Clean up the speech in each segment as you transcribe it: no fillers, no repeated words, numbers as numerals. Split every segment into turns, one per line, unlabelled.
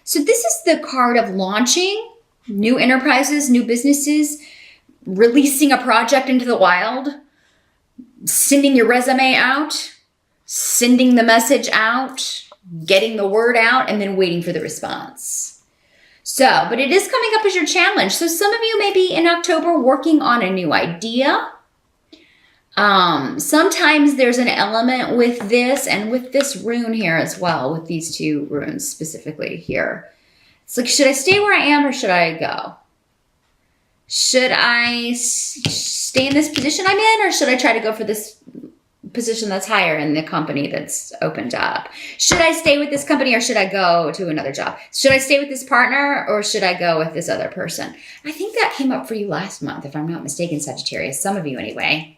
So this is the card of launching new enterprises, new businesses, releasing a project into the wild, sending your resume out, sending the message out, getting the word out, and then waiting for the response. So, but it is coming up as your challenge. So some of you may be in October working on a new idea. Sometimes there's an element with this and with this rune here as well, with these two runes specifically here. It's like, should I stay where I am or should I go? Should I stay in this position I'm in, or should I try to go for this position that's higher in the company that's opened up? Should I stay with this company or should I go to another job? Should I stay with this partner or should I go with this other person? I think that came up for you last month, if I'm not mistaken, Sagittarius, some of you anyway.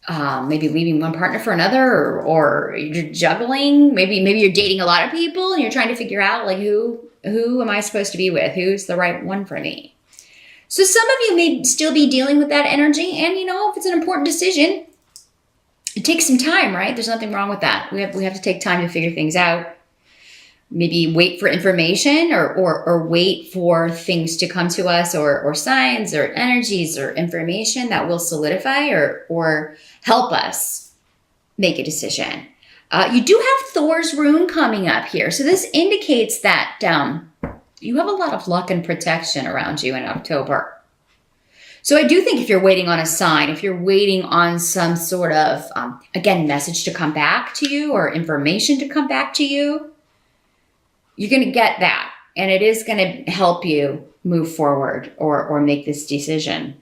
Maybe leaving one partner for another, or you're juggling. Maybe you're dating a lot of people and you're trying to figure out like who am I supposed to be with? Who's the right one for me? So some of you may still be dealing with that energy, and if it's an important decision, it takes some time, right? There's nothing wrong with that. We have to take time to figure things out. Maybe wait for information or wait for things to come to us, or signs or energies or information that will solidify or help us make a decision. You do have Thor's rune coming up here. So this indicates that you have a lot of luck and protection around you in October. So I do think if you're waiting on a sign, if you're waiting on some sort of, again, message to come back to you or information to come back to you, you're going to get that. And it is going to help you move forward or make this decision.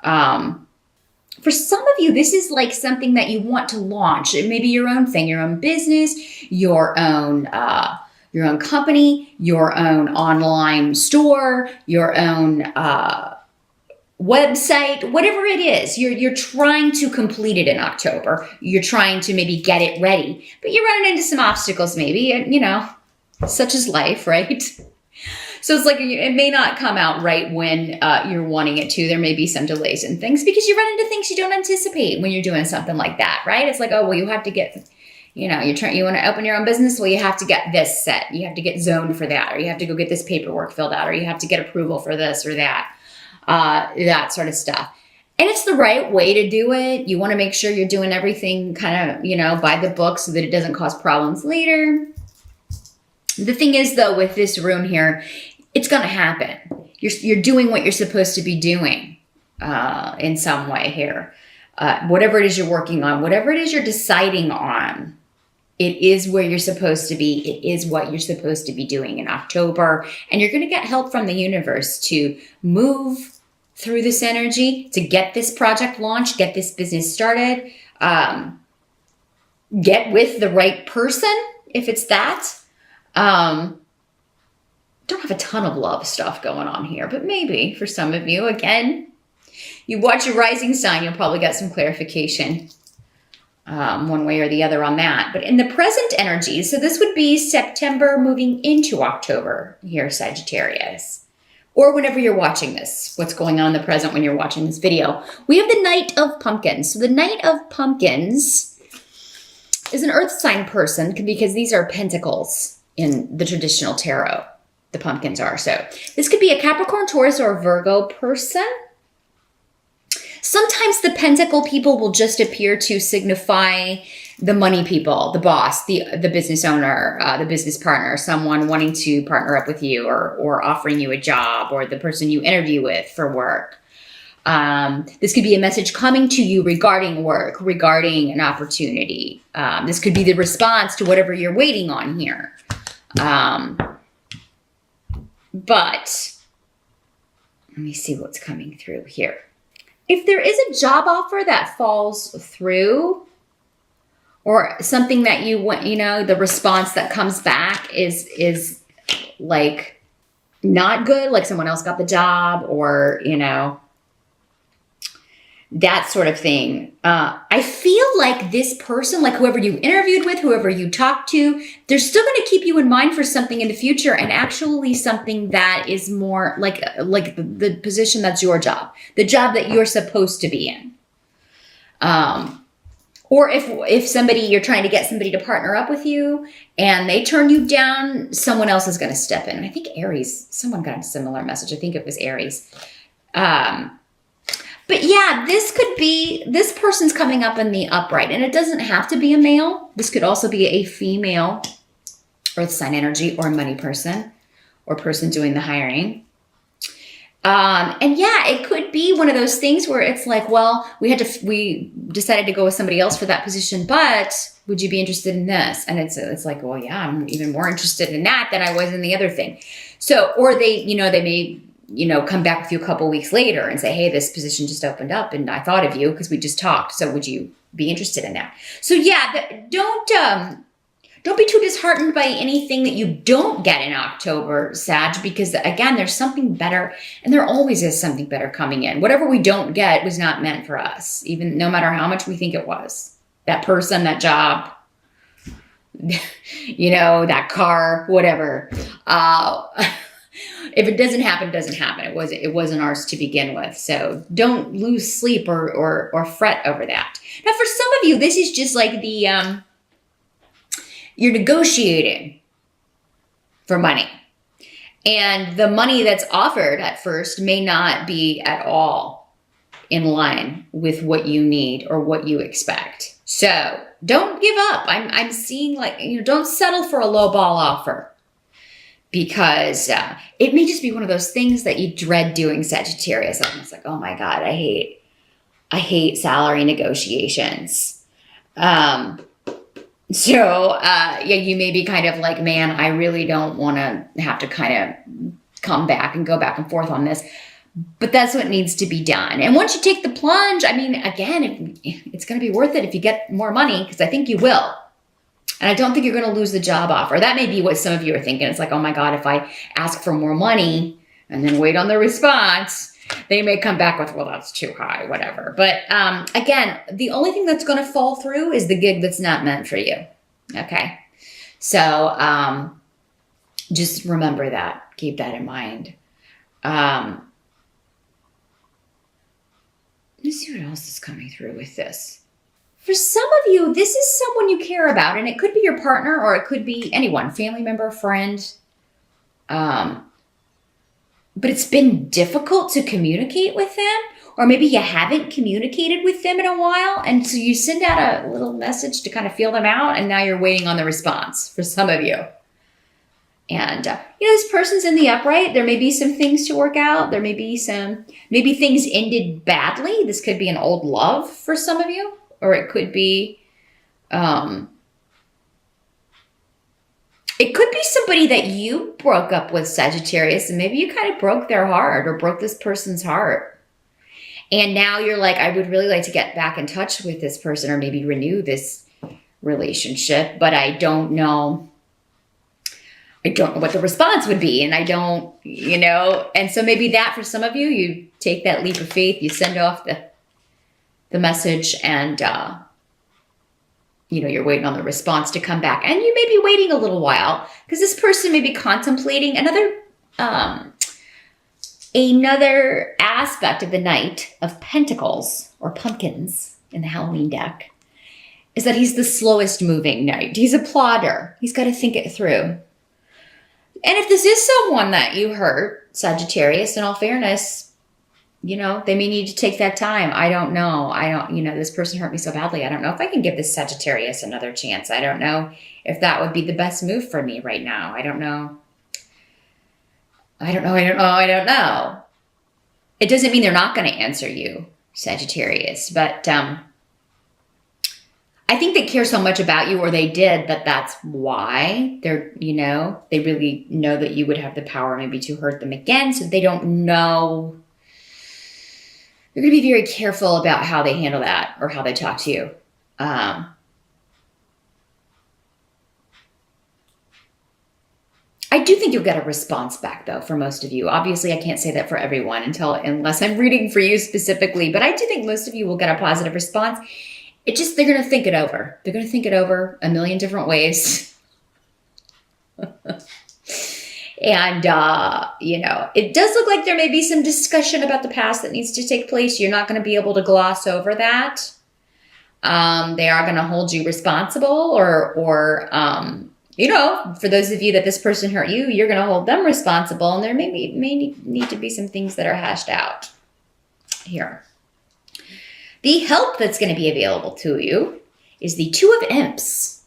For some of you, this is like something that you want to launch. It may be your own thing, your own business, your own company, your own online store, your own website, whatever it is. You're trying to complete it in October. You're trying to maybe get it ready, but you're running into some obstacles maybe, such as life, right? So it's like it may not come out right when you're wanting it to. There may be some delays and things because you run into things you don't anticipate when you're doing something like that, right? It's like, oh, well, you have to get, you want to open your own business. Well, you have to get this set. You have to get zoned for that, or you have to go get this paperwork filled out, or you have to get approval for this or that, that sort of stuff. And it's the right way to do it. You want to make sure you're doing everything kind of, by the book so that it doesn't cause problems later. The thing is, though, with this rune here, it's going to happen. You're doing what you're supposed to be doing in some way here. Whatever it is you're working on, whatever it is you're deciding on, it is where you're supposed to be. It is what you're supposed to be doing in October. And you're going to get help from the universe to move through this energy, to get this project launched, get this business started, get with the right person, if it's that. Don't have a ton of love stuff going on here, but maybe for some of you, again, you watch your rising sign, you'll probably get some clarification one way or the other on that. But in the present energy, so this would be September moving into October here, Sagittarius, or whenever you're watching this, what's going on in the present when you're watching this video. We have the Knight of Pumpkins. So the Knight of Pumpkins is an earth sign person because these are pentacles in the traditional tarot. The pumpkins are. So this could be a Capricorn, Taurus, or a Virgo person. Sometimes the pentacle people will just appear to signify the money people, the boss, the business owner, the business partner, someone wanting to partner up with you or offering you a job, or the person you interview with for work. This could be a message coming to you regarding work, regarding an opportunity. This could be the response to whatever you're waiting on here. But let me see what's coming through here. If there is a job offer that falls through, or something that you want, the response that comes back is like not good, like someone else got the job, or, that sort of thing. I feel like this person, like whoever you interviewed with, whoever you talked to, they're still going to keep you in mind for something in the future, and actually something that is more like the position that's your job, the job that you're supposed to be in. Or if somebody, you're trying to get somebody to partner up with you and they turn you down, someone else is going to step in. And I think Aries, someone got a similar message. I think it was Aries. But yeah, this person's coming up in the upright, and it doesn't have to be a male. This could also be a female earth sign energy or money person or person doing the hiring. And yeah, it could be one of those things where it's like, well, we decided to go with somebody else for that position, but would you be interested in this? And it's like, well, yeah, I'm even more interested in that than I was in the other thing. So, or they may, come back with you a couple weeks later and say, hey, this position just opened up and I thought of you because we just talked. So would you be interested in that? So yeah, don't be too disheartened by anything that you don't get in October, Sag, because again, there's something better, and there always is something better coming in. Whatever we don't get was not meant for us, even no matter how much we think it was. That person, that job, that car, whatever. If it doesn't happen, it doesn't happen. It wasn't ours to begin with. So don't lose sleep or fret over that. Now, for some of you, this is just like you're negotiating for money. And the money that's offered at first may not be at all in line with what you need or what you expect. So don't give up. I'm seeing don't settle for a low ball offer, because it may just be one of those things that you dread doing, Sagittarius. It's like, oh my God, I hate salary negotiations. So, you may be kind of like, man, I really don't want to have to kind of come back and go back and forth on this. But that's what needs to be done. And once you take the plunge, again, it's going to be worth it if you get more money, because I think you will. And I don't think you're going to lose the job offer. That may be what some of you are thinking. It's like, oh my God, if I ask for more money and then wait on the response, they may come back with, well, that's too high, whatever. But again, the only thing that's going to fall through is the gig that's not meant for you. Okay. So just remember that. Keep that in mind. Let's see what else is coming through with this. For some of you, this is someone you care about, and it could be your partner or it could be anyone, family member, friend. But it's been difficult to communicate with them, or maybe you haven't communicated with them in a while. And so you send out a little message to kind of feel them out, and now you're waiting on the response for some of you. And, this person's in the upright. There may be some things to work out. There may be maybe things ended badly. This could be an old love for some of you, or it could be, it could be somebody that you broke up with, Sagittarius, and maybe you kind of broke their heart or broke this person's heart. And now you're like, I would really like to get back in touch with this person or maybe renew this relationship, but I don't know what the response would be. And I don't, and so maybe that for some of you, you take that leap of faith, you send off the message, and, you're waiting on the response to come back. And you may be waiting a little while because this person may be contemplating another aspect of the Knight of Pentacles, or pumpkins in the Halloween deck, is that he's the slowest moving knight. He's a plodder. He's got to think it through. And if this is someone that you hurt, Sagittarius, in all fairness, they may need to take that time. I don't know. This person hurt me so badly. I don't know if I can give this Sagittarius another chance. I don't know if that would be the best move for me right now. I don't know. It doesn't mean they're not going to answer you, Sagittarius, but I think they care so much about you, or they did, that that's why they're, they really know that you would have the power maybe to hurt them again. So they don't know. You're going to be very careful about how they handle that or how they talk to you. I do think you'll get a response back, though, for most of you. Obviously, I can't say that for everyone unless I'm reading for you specifically. But I do think most of you will get a positive response. They're going to think it over. They're going to think it over a million different ways. And, it does look like there may be some discussion about the past that needs to take place. You're not going to be able to gloss over that. They are going to hold you responsible, or you know, for those of you that this person hurt you, you're going to hold them responsible. And there may need to be some things that are hashed out here. The help that's going to be available to you is the Two of Imps.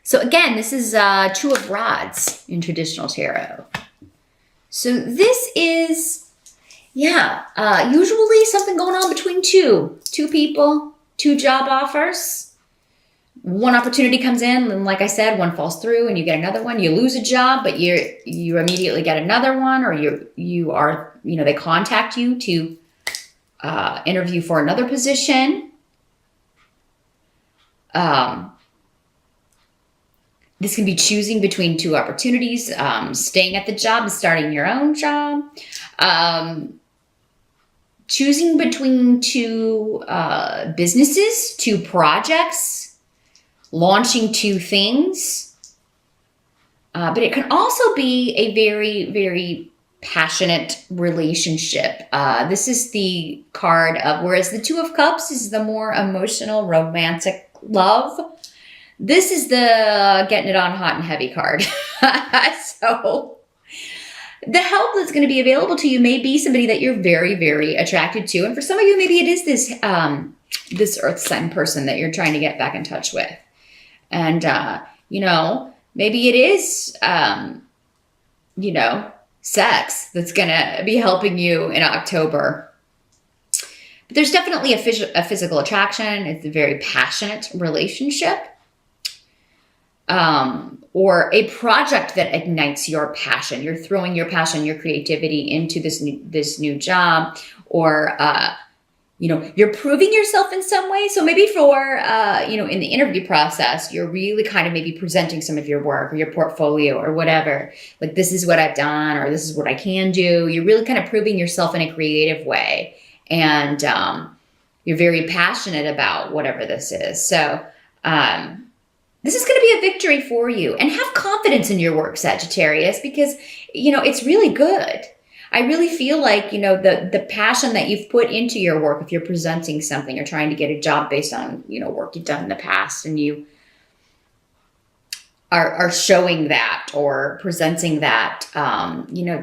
So again, this is Two of Rods in traditional tarot. So this is, usually something going on between two people, 2 job offers. One opportunity comes in, and like I said, one falls through and you get another one. You lose a job, but you immediately get another one, or they contact you to interview for another position. This can be choosing between 2 opportunities, staying at the job and starting your own job, choosing between 2 businesses, 2 projects, launching 2 things. But it can also be a very, very passionate relationship. This is the card of, whereas the Two of Cups is the more emotional, romantic love, this is the getting it on hot and heavy card. So the help that's going to be available to you may be somebody that you're very, very attracted to. And for some of you, maybe it is this earth sign person that you're trying to get back in touch with. And, maybe it is, sex that's going to be helping you in October. But there's definitely a physical attraction. It's a very passionate relationship. Or a project that ignites your passion. You're throwing your passion, your creativity into this new job, or, you're proving yourself in some way. So maybe for, in the interview process, you're really kind of maybe presenting some of your work or your portfolio or whatever. Like, this is what I've done, or this is what I can do. You're really kind of proving yourself in a creative way. And you're very passionate about whatever this is. So, this is going to be a victory for you. And have confidence in your work, Sagittarius, because, it's really good. I really feel like, the passion that you've put into your work, if you're presenting something or trying to get a job based on, work you've done in the past, and you are showing that or presenting that,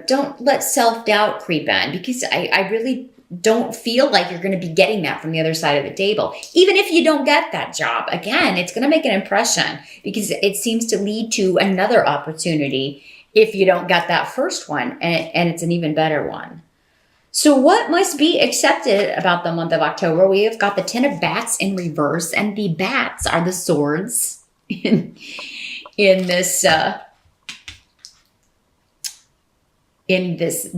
don't let self-doubt creep in, because I really don't feel like you're going to be getting that from the other side of the table. Even if you don't get that job, again, it's going to make an impression, because it seems to lead to another opportunity if you don't get that first one, and it's an even better one. So what must be accepted about the month of October? We have got the 10 of Bats in reverse, and the bats are the swords in this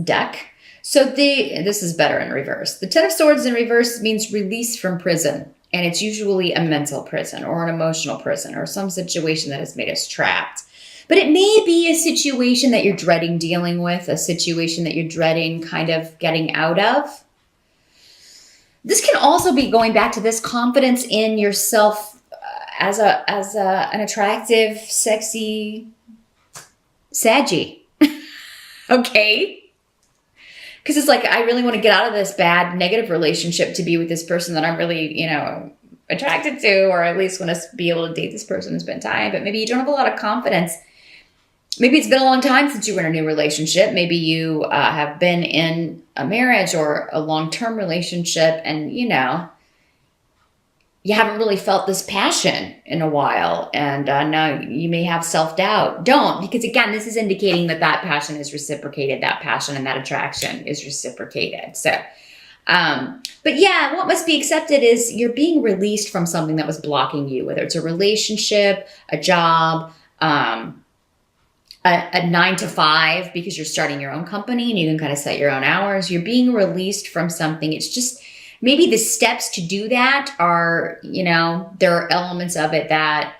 deck. So this is better in reverse. The 10 of Swords in reverse means release from prison. And it's usually a mental prison or an emotional prison or some situation that has made us trapped. But it may be a situation that you're dreading dealing with, a situation that you're dreading kind of getting out of. This can also be going back to this confidence in yourself as an attractive, sexy Saggy. Okay? Because it's like, I really want to get out of this bad, negative relationship to be with this person that I'm really, attracted to, or at least want to be able to date this person and spend time. But maybe you don't have a lot of confidence. Maybe it's been a long time since you were in a new relationship. Maybe you have been in a marriage or a long-term relationship, and, you haven't really felt this passion in a while, and now you may have self-doubt. Don't, because again, this is indicating that passion is reciprocated, that passion and that attraction is reciprocated. So, but yeah, what must be accepted is you're being released from something that was blocking you, whether it's a relationship, a job, a 9 to 5, because you're starting your own company and you can kind of set your own hours. You're being released from something. It's just, maybe the steps to do that are, there are elements of it that,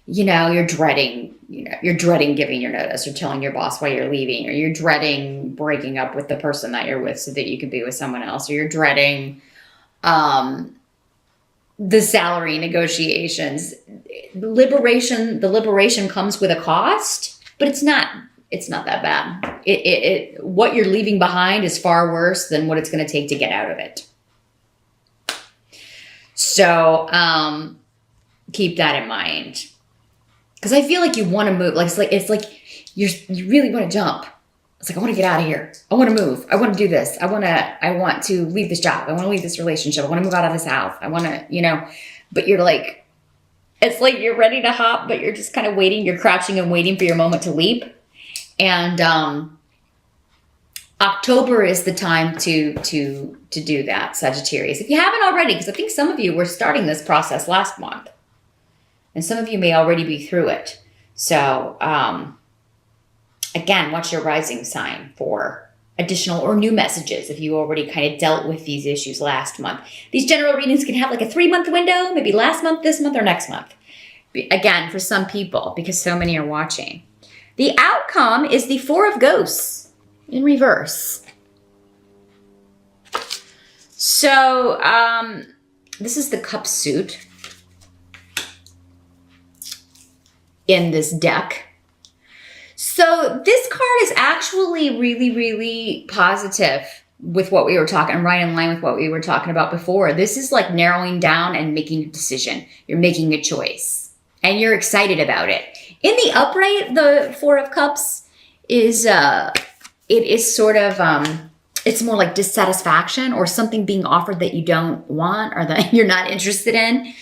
you're dreading, you're dreading giving your notice or telling your boss why you're leaving, or you're dreading breaking up with the person that you're with so that you can be with someone else, or you're dreading the salary negotiations. The liberation comes with a cost, but it's not that bad. What you're leaving behind is far worse than what it's going to take to get out of it. So keep that in mind. Because I feel like you want to move. Like it's like you really want to jump. It's like, I want to get out of here. I want to move. I want to do this. I want to leave this job. I want to leave this relationship. I want to move out of this house. I want to, but you're like, it's like you're ready to hop, but you're just kind of waiting. You're crouching and waiting for your moment to leap. And October is the time to do that, Sagittarius. If you haven't already, because I think some of you were starting this process last month. And some of you may already be through it. So, again, watch your rising sign for additional or new messages if you already kind of dealt with these issues last month. These general readings can have like a 3-month window, maybe last month, this month, or next month. Again, for some people, because so many are watching. The outcome is the Four of Ghosts in reverse. So, this is the cup suit in this deck. So this card is actually really, really positive with what we were talking, right in line with what we were talking about before. This is like narrowing down and making a decision. You're making a choice and you're excited about it. In the upright, the Four of Cups is, it is sort of, it's more like dissatisfaction or something being offered that you don't want or that you're not interested in.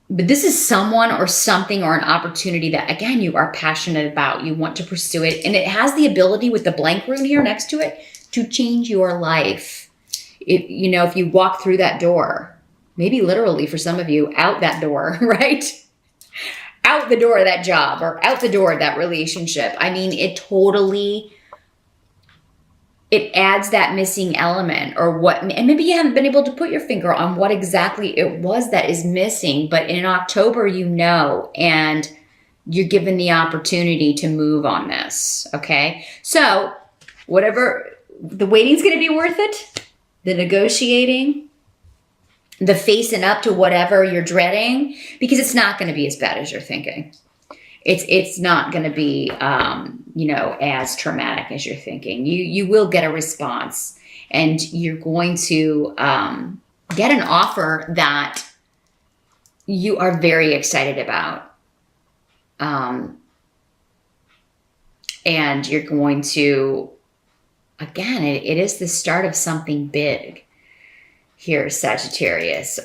But this is someone or something or an opportunity that, again, you are passionate about. You want to pursue it. And it has the ability with the blank rune here next to it to change your life. If you walk through that door, maybe literally for some of you, out that door, right? Out the door of that job or out the door of that relationship. I mean, it adds that missing element and maybe you haven't been able to put your finger on what exactly it was that is missing, but in October, and you're given the opportunity to move on this, okay? So whatever, the waiting's going to be worth it, the negotiating, the facing up to whatever you're dreading, because it's not going to be as bad as you're thinking. It's not going to be, as traumatic as you're thinking. You will get a response and you're going to get an offer that you are very excited about. And you're going to, again, it is the start of something big here, Sagittarius.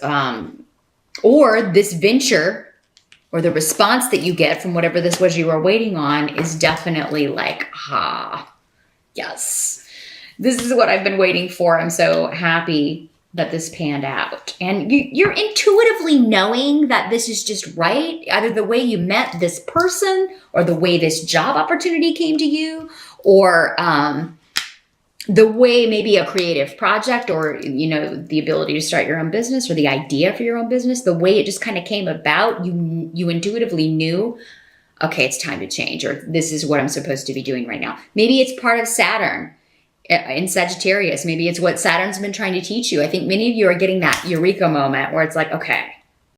Or this venture, or the response that you get from whatever this was you were waiting on is definitely like, yes, this is what I've been waiting for. I'm so happy that this panned out. And you're intuitively knowing that this is just right, either the way you met this person or the way this job opportunity came to you, or the way maybe a creative project or, the ability to start your own business or the idea for your own business, the way it just kind of came about, you intuitively knew, okay, it's time to change, or this is what I'm supposed to be doing right now. Maybe it's part of Saturn in Sagittarius. Maybe it's what Saturn's been trying to teach you. I think many of you are getting that eureka moment where it's like, okay,